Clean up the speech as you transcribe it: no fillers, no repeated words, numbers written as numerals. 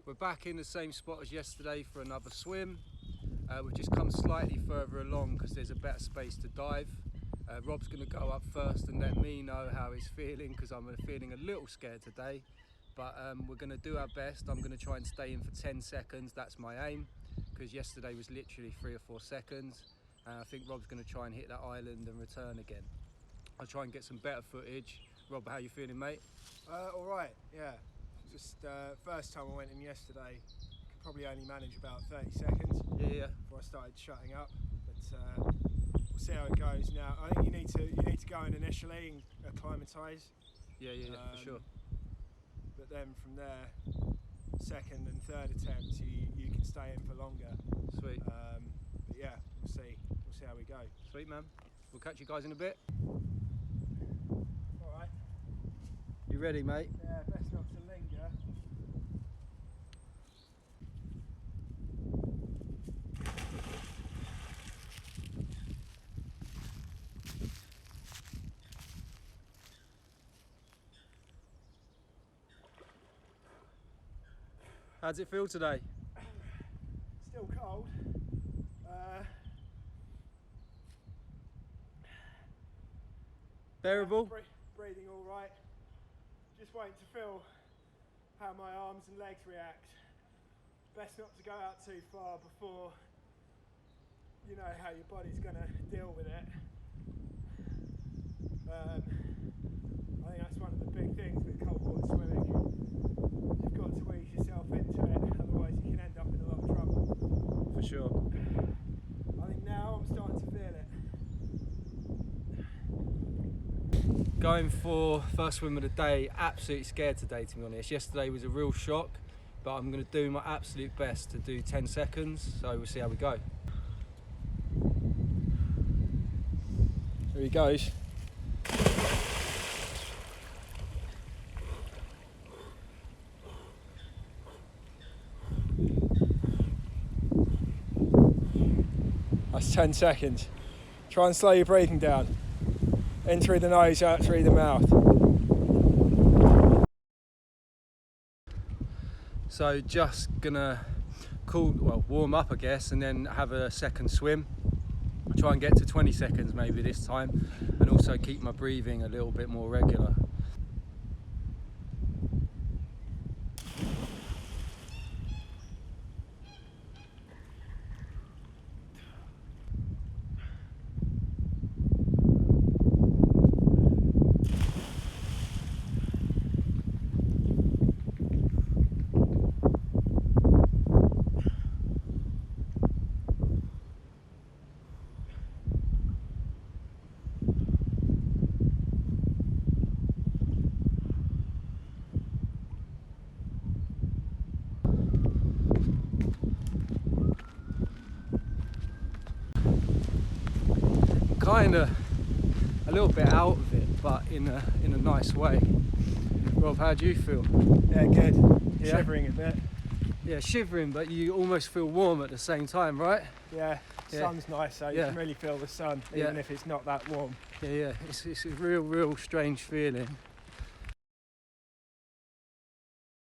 We're back in the same spot as yesterday for another swim. We've just come slightly further along because there's a better space to dive. Rob's going to go up first and let me know how he's feeling, because I'm feeling a little scared today. But we're going to do our best. I'm going to try and stay in for 10 seconds. That's my aim, because yesterday was literally 3 or 4 seconds. I think Rob's going to try and hit that island and return again. I'll try and get some better footage. Rob, how you feeling, mate? All right, yeah. Just first time I went in yesterday, could probably only manage about 30 seconds. Yeah. Before I started shutting up. But we'll see how it goes now. I think you need to go in initially and acclimatise. Yeah, for sure. But then from there, second and third attempts, you can stay in for longer. Sweet. But yeah, we'll see how we go. Sweet, man. We'll catch you guys in a bit. All right. You ready, mate? Yeah, best not to linger. How does it feel today? Still cold. Bearable? Breathing all right. Just waiting to feel how my arms and legs react. Best not to go out too far before you know how your body's going to deal with it. I think that's one of the big things with cold water swimming. You've got to ease yourself into it, otherwise you can end up in a lot of trouble. For sure. I think now I'm starting to feel it. Going for first swim of the day, absolutely scared today, to be honest. Yesterday was a real shock, but I'm going to do my absolute best to do 10 seconds, so we'll see how we go. Here he goes. That's 10 seconds. Try and slow your breathing down. In through the nose, out through the mouth. So just gonna warm up, I guess, and then have a second swim. Try and get to 20 seconds maybe this time, and also keep my breathing a little bit more regular. Kinda a little bit out of it, but in a nice way. Rob, how do you feel? Yeah, good. Yeah. Shivering a bit. Yeah, shivering, but you almost feel warm at the same time, right? Yeah, sun's nice, so you Yeah. can really feel the sun, even if it's not that warm. Yeah, it's a real strange feeling.